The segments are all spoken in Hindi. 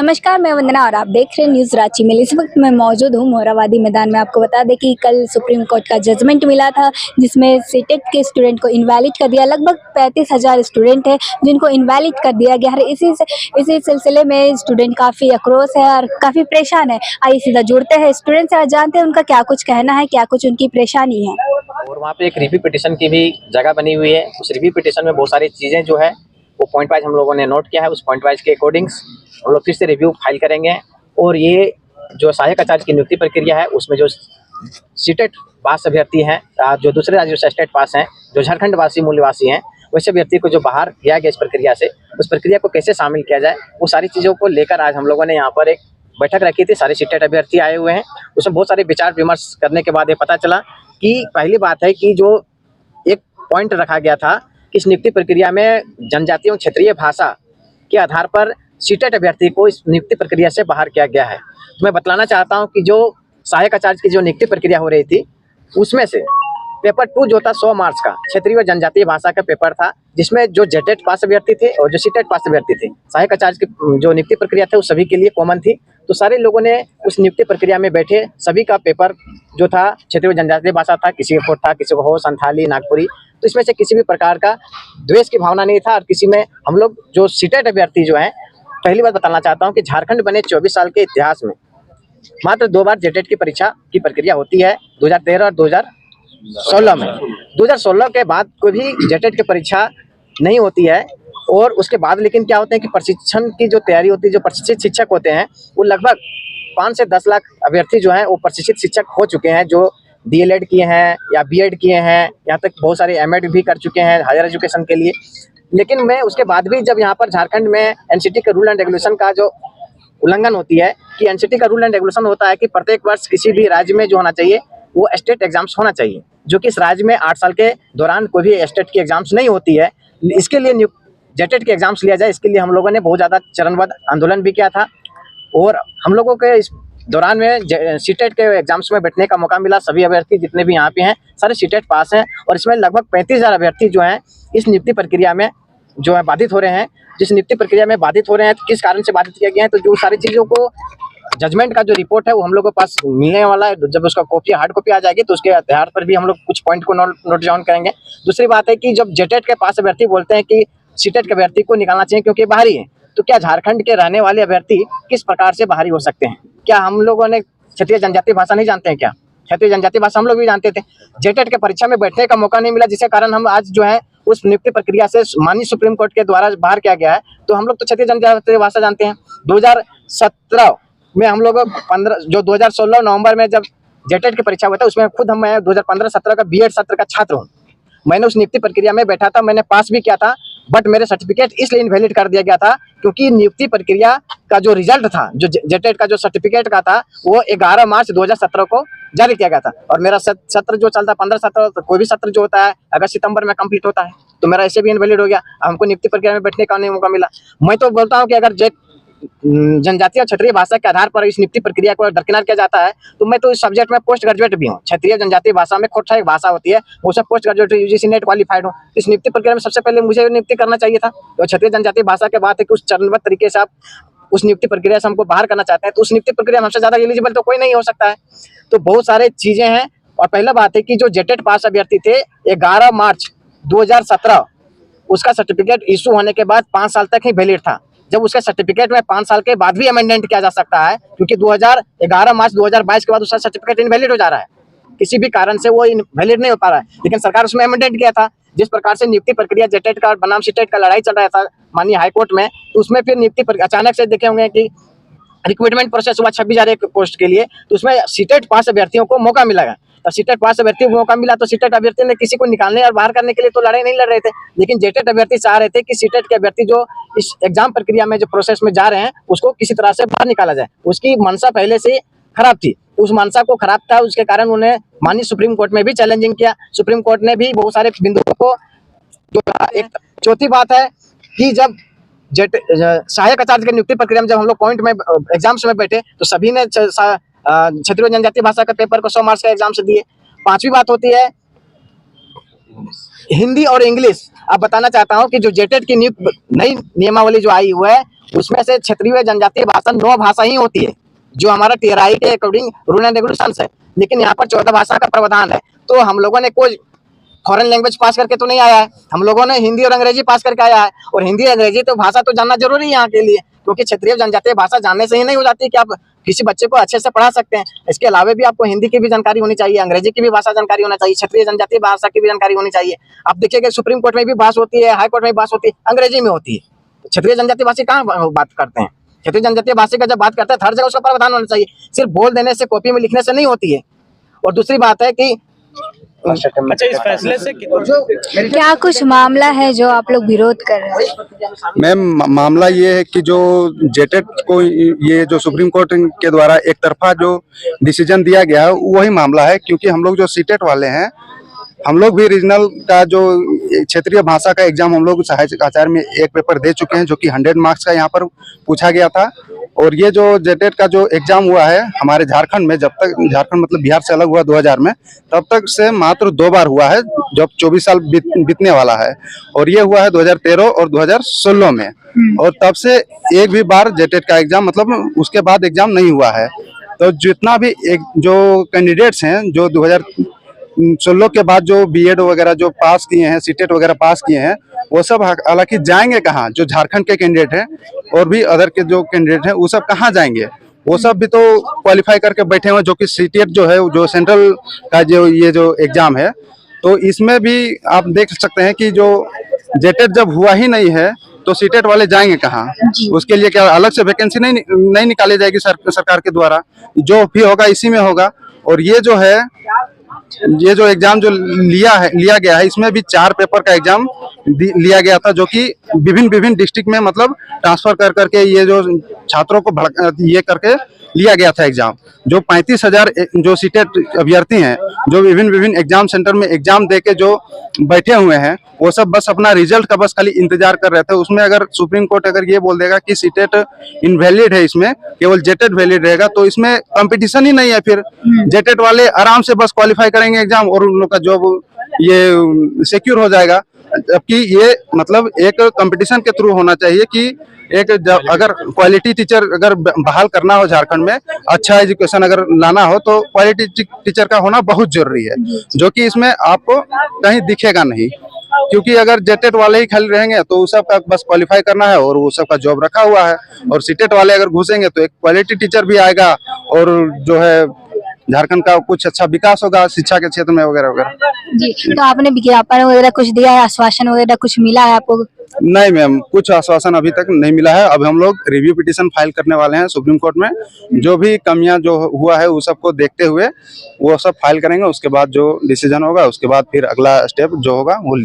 नमस्कार, मैं वंदना और आप देख रहे हैं न्यूज़ रांची में। इस वक्त मैं मौजूद हूँ मोराबादी मैदान में। आपको बता दें कि कल सुप्रीम कोर्ट का जजमेंट मिला था, जिसमें सीटेट के स्टूडेंट को इनवैलिड कर दिया। लगभग 35,000 स्टूडेंट हैं जिनको इनवैलिड कर दिया गया है। इसी सिलसिले में स्टूडेंट काफ़ी आक्रोश है और काफ़ी परेशान है। आइए सीधा जुड़ते हैं स्टूडेंट से और जानते हैं उनका क्या कुछ कहना है, क्या कुछ उनकी परेशानी है। और वहाँ पे एक रिव्यू पिटिशन की भी जगह बनी हुई है। उस रिव्यू पिटिशन में बहुत सारी चीज़ें जो है वो पॉइंट वाइज हम लोगों ने नोट किया है। उस पॉइंट वाइज के अकॉर्डिंग्स हम लोग फिर से रिव्यू फाइल करेंगे। और ये जो सहायक आचार्य की नियुक्ति प्रक्रिया है उसमें जो सीटेट पास अभ्यर्थी हैं, जो दूसरे राज्यों से स्टेट पास हैं, जो झारखंड वासी मूलवासी हैं, वैसे अभ्यर्थी को जो बाहर किया गया इस प्रक्रिया से, उस प्रक्रिया को कैसे शामिल किया जाए, वो सारी चीज़ों को लेकर आज हम लोगों ने यहाँ पर एक बैठक रखी थी। सारे सीटेट अभ्यर्थी आए हुए हैं। उसमें बहुत सारे विचार विमर्श करने के बाद ये पता चला कि पहली बात है कि जो एक पॉइंट रखा गया था कि इस नियुक्ति प्रक्रिया में जनजातीय और क्षेत्रीय भाषा के आधार पर सीटेट अभ्यर्थी को इस नियुक्ति प्रक्रिया से बाहर किया गया है। तो मैं बतलाना चाहता हूं कि जो सहायक आचार्य की जो नियुक्ति प्रक्रिया हो रही थी उसमें से पेपर 2 जो था 100 मार्च का क्षेत्रीय व जनजातीय भाषा का पेपर था, जिसमें जो जेटेट पास अभ्यर्थी थे और जो सीटेट पास अभ्यर्थी थे, सहायक आचार्य की जो नियुक्ति प्रक्रिया थी वो सभी के लिए कॉमन थी। तो सारे लोगों ने उस नियुक्ति प्रक्रिया में बैठे सभी का पेपर जो था क्षेत्रीय जनजातीय भाषा था, किसी को था, किसी को हो संथाली, नागपुरी। तो इसमें से किसी भी प्रकार का द्वेष की भावना नहीं था। और किसी में हम लोग जो सीटेट अभ्यर्थी जो हैं, पहली बात बताना चाहता हूँ कि झारखंड बने 24 साल के इतिहास में मात्र 2 बार जेटेट की परीक्षा की प्रक्रिया होती है, 2013 और 2016 में। 2016 के बाद कोई भी जेटेट की परीक्षा नहीं होती है। और उसके बाद लेकिन क्या होते हैं कि प्रशिक्षण की जो तैयारी होती है, जो प्रशिक्षित शिक्षक होते हैं वो लगभग 5 से 10 लाख अभ्यर्थी जो हैं वो प्रशिक्षित शिक्षक हो चुके हैं, जो डीएलएड किए हैं या बीएड किए हैं, यहाँ तक बहुत सारे एमएड भी कर चुके हैं हायर एजुकेशन के लिए। लेकिन मैं उसके बाद भी जब यहाँ पर झारखंड में एनसीटी के रूल एंड रेगुलेशन का जो उल्लंघन होती है कि एनसीटी का रूल एंड रेगुलेशन होता है कि प्रत्येक वर्ष किसी भी राज्य में जो होना चाहिए वो स्टेट एग्जाम्स होना चाहिए, जो कि इस राज्य में 8 साल के दौरान कोई भी स्टेट की एग्जाम्स नहीं होती है। इसके लिए जेटेट के एग्जाम्स लिया जाए, इसके लिए हम लोगों ने बहुत ज़्यादा चरणबद्ध आंदोलन भी किया था। और हम लोगों के इस दौरान में सीटेट के एग्जाम्स में बैठने का मौका मिला। सभी अभ्यर्थी जितने भी यहाँ पे हैं सारे सीटेट पास हैं। और इसमें लगभग 35,000 अभ्यर्थी जो हैं इस नियुक्ति प्रक्रिया में जो है बाधित हो रहे हैं। जिस नियुक्ति प्रक्रिया में बाधित हो रहे हैं तो किस कारण से बाधित किया गया है, तो जो सारी चीज़ों को जजमेंट का जो रिपोर्ट है वो हम लोग के पास मिलने वाला है। जब उसका कॉपी हार्ड कॉपी आ जाएगी तो उसके आधार पर भी हम लोग कुछ पॉइंट को नोट डाउन करेंगे। दूसरी बात है कि जब जेटेट के पास अभ्यर्थी बोलते हैं कि सीटेट के अभ्यर्थी को निकालना चाहिए क्योंकि बाहरी है, तो क्या झारखंड के रहने वाले अभ्यर्थी किस प्रकार से बाहरी हो सकते हैं? क्या हम लोगों ने क्षेत्रीय जनजातीय भाषा नहीं जानते हैं क्या? क्षेत्रीय जनजातीय भाषा हम लोग भी जानते थे। जेटेट के परीक्षा में बैठने का मौका नहीं मिला, जिसके कारण हम आज जो है उस नियुक्ति प्रक्रिया से माननीय सुप्रीम कोर्ट के द्वारा बाहर किया गया है। तो हम लोग तो क्षेत्रीय जनजातीय भाषा जानते हैं। 2017 में हम लोग 2016 नवंबर में जब जेटेट की परीक्षा हुआ था उसमें खुद मैं 2015-17 का बीएड सत्र का छात्र हूँ। मैंने उस नियुक्ति प्रक्रिया में बैठा था, मैंने पास भी किया था, बट मेरे सर्टिफिकेट इसलिए इनवैलिड कर दिया गया था क्योंकि नियुक्ति प्रक्रिया का जो रिजल्ट था, जो जेटेट का जो सर्टिफिकेट का था, वो 11 मार्च 2017 को जारी किया गया था। और मेरा सत्र जो चलता 15-17, तो कोई भी सत्र जो होता है अगर सितंबर में कंप्लीट होता है, तो मेरा ऐसे भी इनवैलिड हो गया। हमको नियुक्ति प्रक्रिया में बैठने का नहीं मौका मिला। मैं तो बोलता हूँ कि अगर जनजातीय और क्षेत्रीय भाषा के आधार पर इस नियुक्ति प्रक्रिया को दरकिनार किया जाता है, तो मैं तो इस सब्जेक्ट में पोस्ट ग्रेजुएट भी हूँ। क्षेत्रीय जनजातीय भाषा में खोटा एक भाषा होती है, उसमें post graduate UGC net qualified हूँ। इस नियुक्ति प्रक्रिया में सबसे पहले मुझे नियुक्ति करना चाहिए था। तो क्षेत्रीय जनजातीय भाषा के बात है कि उस चरणबद्ध तरीके से आप उस नियुक्ति प्रक्रिया से हमको बाहर करना चाहते हैं, तो उस नियुक्ति प्रक्रिया में हमसे ज़्यादा एलिजिबल तो कोई नहीं हो सकता है। तो बहुत सारे चीज़ें हैं। और पहला बात है कि जो जेटेट पास अभ्यर्थी थे 11 मार्च 2017 उसका सर्टिफिकेट इशू होने के बाद 5 साल तक ही वैलिड था। जब उसके सर्टिफिकेट में 5 साल के बाद भी अमेंडमेंट किया जा सकता है, क्योंकि 11 मार्च 2022 के बाद उसका सर्टिफिकेट इनवैलिड हो जा रहा है, किसी भी कारण से वो वैलिड नहीं हो पा रहा है। लेकिन सरकार उसमें अमेंडमेंट किया था। जिस प्रकार से नियुक्ति प्रक्रिया जेटेट का और बनाम सीटेट का लड़ाई चल रहा था माननीय हाईकोर्ट में, तो उसमें फिर नियुक्ति अचानक से देखे होंगे कि रिक्रूटमेंट प्रोसेस हुआ 26,000 पोस्ट के लिए, तो उसमें सीटेट पास अभ्यर्थियों को मौका मिला है। तो सीटेट पास अभ्यर्थियों को मौका मिला तो सीटेट अभ्यर्थी ने किसी को निकालने और बाहर करने के लिए तो लड़ाई नहीं लड़ रहे थे। लेकिन जेटेट अभ्यर्थी चाह रहे थे कि सीटेट के अभ्यर्थी जो इस एग्जाम प्रक्रिया में जो प्रोसेस में जा रहे हैं उसको किसी तरह से बाहर निकाला जाए। उसकी मंशा पहले से खराब थी, उस मंशा को खराब था, उसके कारण उन्हें माननीय सुप्रीम कोर्ट में भी चैलेंजिंग किया। सुप्रीम कोर्ट ने भी बहुत सारे बिंदुओं को एक चौथी बात है कि जब सहायक आचार्य की नियुक्ति प्रक्रिया में जब हम लोग पॉइंट में एग्जाम्स में बैठे तो सभी ने क्षेत्रीय जनजातीय भाषा के पेपर को 100 मार्क्स का एग्जाम से दिए। 5वीं बात होती है हिंदी और इंग्लिश। अब बताना चाहता हूं कि जो जेटेट की नई नियमावली जो आई हुई है उसमें से क्षेत्रीय जनजातीय भाषा 9 भाषा ही होती है जो हमारा टीआरआई के अकॉर्डिंग रूल एंड रेगुलेशंस है, लेकिन यहाँ पर 14 भाषा का प्रावधान है। तो हम लोगों ने कोई फॉरेन लैंग्वेज पास करके तो नहीं आया है, हम लोगों ने हिंदी और अंग्रेजी पास करके आया है। और हिंदी अंग्रेजी तो भाषा तो जानना जरूरी है यहाँ के लिए, क्योंकि क्षेत्रीय जनजातीय भाषा जानने से ही नहीं हो जाती कि आप किसी बच्चे को अच्छे से पढ़ा सकते हैं। इसके अलावा भी आपको हिंदी की भी जानकारी होनी चाहिए, अंग्रेजी की भी भाषा जानकारी होना चाहिए, क्षेत्रीय जनजातीय भाषा की भी जानकारी होनी चाहिए। आप देखिएगा सुप्रीम कोर्ट में भी बहस होती है, हाई कोर्ट में भी बहस होती है, अंग्रेजी में होती है। क्षेत्रीय जनजातीय भाषा कहाँ बात करते हैं? क्षेत्रीय जनजातीय भाषा का जब बात करते हैं हर जगह उसका प्रावधान होना चाहिए, सिर्फ बोल देने से कॉपी में लिखने से नहीं होती है। और दूसरी बात है कि अच्छा, इस फैसले से क्या कुछ मामला है जो आप लोग विरोध कर रहे हैं? मैम, मामला ये है कि जो जेटेट को ये जो सुप्रीम कोर्ट के द्वारा एक तरफा जो डिसीजन दिया गया है वही मामला है, क्योंकि हम लोग जो सीटेट वाले हैं, हम लोग भी रीजनल का जो क्षेत्रीय भाषा का एग्जाम हम लोग सहायक आचार्य में एक पेपर दे चुके हैं, जो कि 100 मार्क्स का यहाँ पर पूछा गया था। और ये जो जेटेट का जो एग्जाम हुआ है हमारे झारखंड में, जब तक झारखंड मतलब बिहार से अलग हुआ 2000 में, तब तक से मात्र 2 बार हुआ है, जब 24 साल बीतने वाला है। और ये हुआ है 2013 और 2016 में, और तब से एक भी बार जेटेट का एग्जाम मतलब उसके बाद एग्जाम नहीं हुआ है। तो जितना भी जो कैंडिडेट्स हैं जो 2016 के बाद जो बीएड वगैरह जो पास किए हैं, सीटेट वगैरह पास किए हैं, वो सब हालांकि जाएंगे कहाँ? जो झारखंड के कैंडिडेट हैं और भी अदर के जो कैंडिडेट हैं वो सब कहाँ जाएंगे? वो सब भी तो क्वालिफाई करके बैठे हुए, जो कि सीटेट जो है जो सेंट्रल का जो ये जो एग्जाम है, तो इसमें भी आप देख सकते हैं कि जो जेटेट जब हुआ ही नहीं है तो सीटेट वाले जाएंगे कहाँ? उसके लिए क्या अलग से वैकेंसी नहीं निकाली जाएगी सरकार के द्वारा? जो भी होगा इसी में होगा। और ये जो एग्जाम जो लिया गया है, इसमें भी 4 पेपर का एग्जाम लिया गया था, जो कि विभिन्न डिस्ट्रिक्ट में मतलब ट्रांसफर कर करके ये जो छात्रों को ये करके लिया गया था एग्जाम। जो 35,000 जो सीटेट अभ्यर्थी हैं जो विभिन्न एग्जाम सेंटर में एग्जाम देके जो बैठे हुए हैं, वो सब बस अपना रिजल्ट का बस खाली इंतजार कर रहे थे। उसमें अगर सुप्रीम कोर्ट अगर ये बोल देगा कि सीटेट इनवैलिड है, इसमें केवल जेटेट वैलिड रहेगा, तो इसमें कंपटीशन ही नहीं है। फिर जेटेट वाले आराम से बस क्वालिफाई करेंगे एग्जाम और उन लोग का जॉब ये सिक्योर हो जाएगा। जबकि ये मतलब एक कंपटीशन के थ्रू होना चाहिए कि अगर क्वालिटी टीचर अगर बहाल करना हो झारखंड में, अच्छा एजुकेशन अगर लाना हो, तो क्वालिटी टीचर का होना बहुत जरूरी है, जो कि इसमें आपको कहीं दिखेगा नहीं। क्योंकि अगर जेटेट वाले ही खाली रहेंगे तो उस सबका बस क्वालिफाई करना है और वो सबका जॉब रखा हुआ है। और सीटेट वाले अगर घुसेंगे तो एक क्वालिटी टीचर भी आएगा और जो है झारखंड का कुछ अच्छा विकास होगा शिक्षा के क्षेत्र में वगैरह वगैरह। जी, तो आपने विज्ञापन वगैरह कुछ दिया है, आश्वासन वगैरह कुछ मिला है आपको? नहीं मैम, कुछ आश्वासन अभी तक नहीं मिला है। अब हम लोग रिव्यू पिटीशन फाइल करने वाले हैं सुप्रीम कोर्ट में। जो भी कमियां जो हुआ है वो सबको देखते हुए वो सब फाइल करेंगे। उसके बाद जो डिसीजन होगा उसके बाद फिर अगला स्टेप जो होगा वो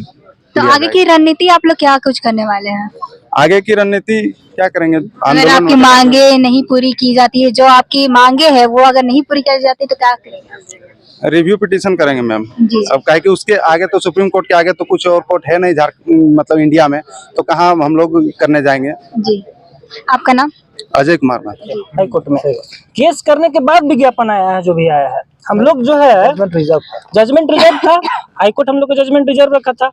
तो आगे की रणनीति आप लोग क्या कुछ करने वाले हैं? आगे की रणनीति क्या करेंगे? अगर आपकी मांगे नहीं पूरी की जाती है, जो आपकी मांगे है वो अगर नहीं पूरी की जाती तो क्या करेंगे? रिव्यू पिटीशन करेंगे मैम। जी। अब काहे कि उसके आगे तो सुप्रीम कोर्ट के आगे तो कुछ और कोर्ट है नहीं झारखंड मतलब इंडिया में, तो कहाँ हम लोग करने जाएंगे। जी, आपका नाम? Ajay Kumar ma'am. High court में केस करने के बाद विज्ञापन आया है, जो भी आया है। हम लोग जो है जजमेंट रिजर्व था, हाई कोर्ट हम लोग का जजमेंट रिजर्व रखा था,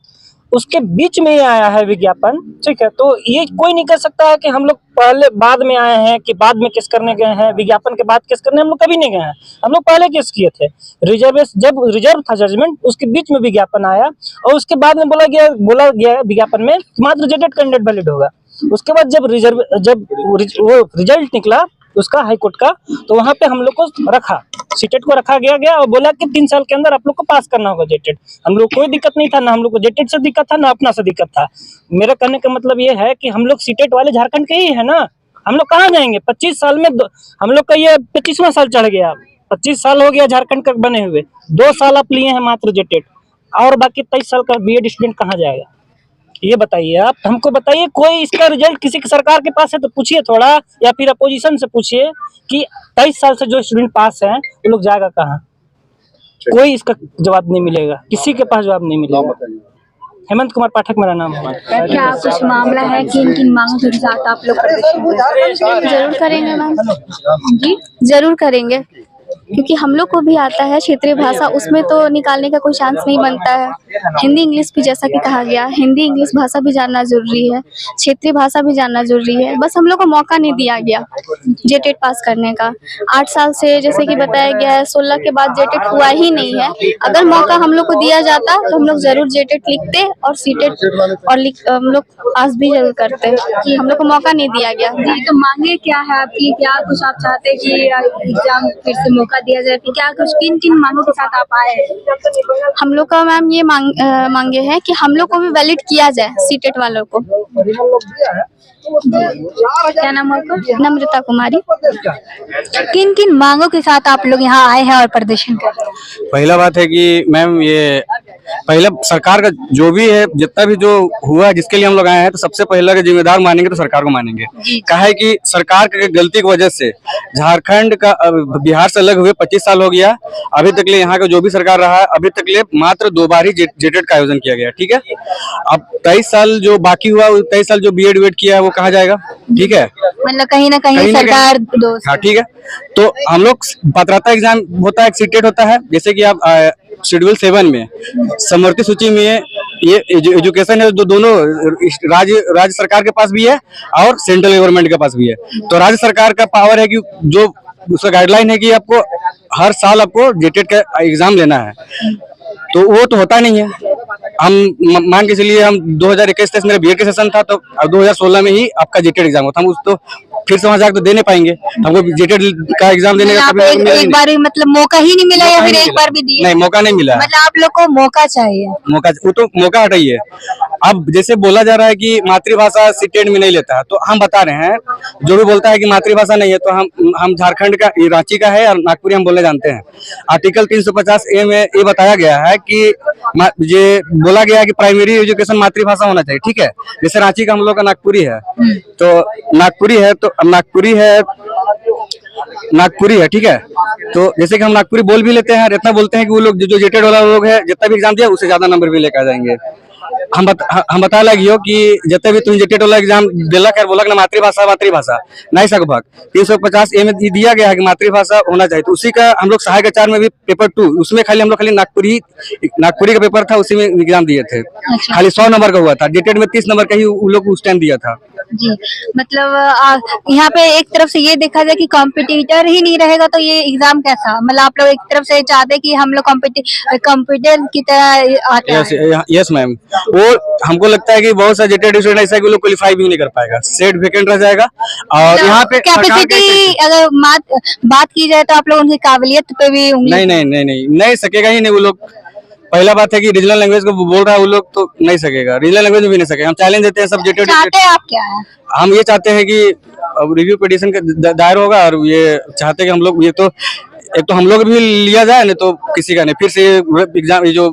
उसके बीच में ही आया है विज्ञापन। ठीक है, तो ये कोई नहीं कह सकता है कि हम लोग पहले बाद में आए हैं कि बाद में केस करने गए हैं, विज्ञापन के बाद केस करने हम लोग कभी नहीं गए हैं। हम लोग पहले केस किए थे, जब रिजर्व था जजमेंट, उसके बीच में विज्ञापन आया और उसके बाद में बोला गया विज्ञापन में मात्र जेटेट कैंडिडेट वैलिड होगा। उसके बाद जब वो रिजल्ट निकला उसका हाई कोर्ट का, तो वहां पे हम लोग को रखा, सीटेट को रखा गया और बोला कि 3 साल के अंदर आप लोग को पास करना होगा जेटेट। हम लोग कोई दिक्कत नहीं था, ना हम लोग को जेटेट से दिक्कत था, ना अपना से दिक्कत था। मेरा कहने का मतलब ये है कि हम लोग सीटेट वाले झारखंड के ही है ना, हम लोग कहाँ जाएंगे? 25 साल में हम लोग का ये 25वां साल चढ़ गया, 25 साल हो गया झारखंड का बने हुए। 2 साल आप लिए हैं मात्र जेटेट, और बाकी 23 साल का बीएड स्टूडेंट कहाँ जाएगा? ये बताइए, आप हमको बताइए। कोई इसका रिजल्ट किसी की सरकार के पास है तो पूछिए थोड़ा, या फिर अपोजिशन से पूछिए कि 23 साल से जो स्टूडेंट पास हैं वो लोग जाएगा कहाँ? कोई इसका जवाब नहीं मिलेगा, किसी के पास जवाब नहीं मिलेगा। हेमंत कुमार पाठक मेरा नाम है। क्या कुछ मामला है कि किन मांगों के साथ आप लोग प्रदर्शन करेंगे? जरूर करेंगे मैम जी, जरूर करेंगे। क्योंकि हम लोग को भी आता है क्षेत्रीय भाषा, उसमें तो निकालने का कोई चांस नहीं बनता है। हिंदी इंग्लिश भी जैसा कि कहा गया, हिंदी इंग्लिश भाषा भी जानना जरूरी है, क्षेत्रीय भाषा भी जानना जरूरी है। बस हम लोग को मौका नहीं दिया गया जेटेट पास करने का। 8 साल से जैसे कि बताया गया है, 16 के बाद जेटेट हुआ ही नहीं है। अगर मौका हम लोग को दिया जाता तो हम लोग जरूर जेटेट लिखते और सीटेट और हम लोग पास भी जरूर करते। हम लोग को मौका नहीं दिया गया। जी, तो मांगे क्या है आपकी? क्या कुछ आप चाहते हैं कि एग्जाम फिर से मौका दिया जाए? फिर क्या कुछ किन किन मांगों के साथ आप आए हैं? हम लोग का मैम ये मांगे है कि हम लोग को भी वैलिड किया जाए सीटेट वालों को। क्या नाम है आपका? नम्रता कुमारी। किन किन मांगों के साथ आप लोग यहाँ आए हैं और प्रदर्शन कर रहे हैं? पहला बात है कि मैम ये पहले सरकार का जो भी है, जितना भी जो हुआ है जिसके लिए हम लोग आए हैं, तो सबसे पहले अगर जिम्मेदार मानेंगे तो सरकार को मानेंगे। कहा है कि सरकार की गलती की वजह से झारखंड का बिहार से अलग हुए 25 साल हो गया। अभी तक ले यहाँ का जो भी सरकार रहा है, अभी तक ले मात्र 2 बार ही जेटेट का आयोजन किया गया। ठीक है, अब 23 साल जो बाकी हुआ, 23 साल जो बीएड वेट किया है वो कहा जाएगा। ठीक है, मतलब कहीं ना कहीं सरकार दोस्त। हाँ ठीक है। तो हम लोग पात्रता एग्जाम होता है, सीटेट होता है, जैसे कि आप शेड्यूल 7 में समवर्ती सूची में ये एजुकेशन है, जो दोनों राज्य सरकार के पास भी है और सेंट्रल गवर्नमेंट के पास भी है। तो राज्य सरकार का पावर है कि जो उसका गाइडलाइन है कि आपको हर साल आपको जेटेट का एग्जाम लेना है, तो वो तो होता नहीं है। हम मान के चलिए, हम 2021 मेरा बीएड का सेशन था, तो 2016 में ही आपका जेटेट एग्जाम होता, हम उस तो फिर से वहाँ जाकर तो दे नहीं पाएंगे। हमको जेटेट का एग्जाम देने का कभी एक बार भी मतलब मौका ही नहीं मिला, या फिर एक बार भी दिया? नहीं, मौका नहीं मिला। मतलब आप लोग को मौका चाहिए। मौका, वो तो मौका हटाइए। अब जैसे बोला जा रहा है कि मातृभाषा सीटेट में नहीं लेता है, तो हम बता रहे हैं, जो भी बोलता है कि मातृभाषा नहीं है, तो हम झारखंड का, रांची का है और नागपुरी हम बोलने जानते हैं। आर्टिकल 350A में ये बताया गया है कि ये बोला गया है कि प्राइमरी एजुकेशन मातृभाषा होना चाहिए। ठीक है, जैसे रांची का हम लोग का नागपुरी है, तो नागपुरी है, तो नागपुरी है। ठीक है, तो जैसे कि हम नागपुरी बोल भी लेते हैं, इतना बोलते हैं कि वो लोग जो जेटेड वाला लोग है, जितना भी एग्जाम दिया उससे ज्यादा नंबर भी लेकर जाएंगे। हम बता लगियो कि जितने भी तुम जेटेड वाला एग्जाम दिला कर बोला ना मातृभाषा नहीं सकभग 350A में दिया गया है कि मातृभाषा होना चाहिए। तो उसी का हम लोग सहायक आचार्य में भी पेपर 2, उसमें खाली हम लोग खाली नागपुरी का पेपर था, उसी में एग्जाम दिए थे। खाली 100 नंबर का हुआ था, जेटेड में 30 नंबर का ही उन लोग उस टाइम दिया था। जी, मतलब यहाँ पे एक तरफ से ये देखा जाए कि कॉम्पिटिटर ही नहीं रहेगा तो ये एग्जाम कैसा? मतलब आप लोग एक तरफ से चाहते हैं कि हम लोग कॉम्पिटिटर की तरह आते हैं। यस मैम, वो हमको लगता है कि बहुत सारे जेटेड स्टूडेंट ऐसा है कि वो लोग क्वालिफाई भी नहीं कर पाएगा, सेट वेकेंट रह जाएगा। और यहाँ पे कैपेसिटी अगर बात की जाए तो आप लोग उनकी काबिलियत पे भी नहीं सकेगा ही नहीं वो लोग। पहला बात है कि रीजनल लैंग्वेज को बोल रहा है वो लोग, तो नहीं सकेगा, रीजनल लैंग्वेज में भी नहीं सकेगा। हम चैलेंज देते हैं सब जेटेड। चाहते हैं आप क्या है? हम ये चाहते हैं कि रिव्यू पिटीशन का दायर होगा, और ये चाहते हैं कि हम लोग एक तो हम लोग भी लिया जाए, नहीं तो किसी का नहीं, फिर से एग्जाम ये जो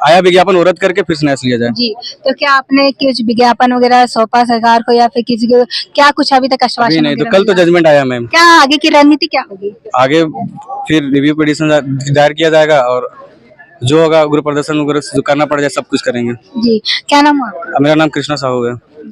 आया विज्ञापन वो रद्द करके फिर से नया लिया जाए। जी, तो क्या आपने कुछ विज्ञापन वगैरह सौंपा सरकार को, या फिर किसी को? क्या कुछ अभी तक आश्वासन नहीं, तो वगैरह कल तो मिला? जजमेंट आया मैम। क्या आगे की रणनीति क्या होगी? आगे फिर रिव्यू पिटीशन दायर किया जाएगा, और जो होगा उग्र प्रदर्शन वगैरह जो करना पड़ जाए सब कुछ करेंगे। जी, क्या नाम है आपका? मेरा नाम कृष्णा साहू है।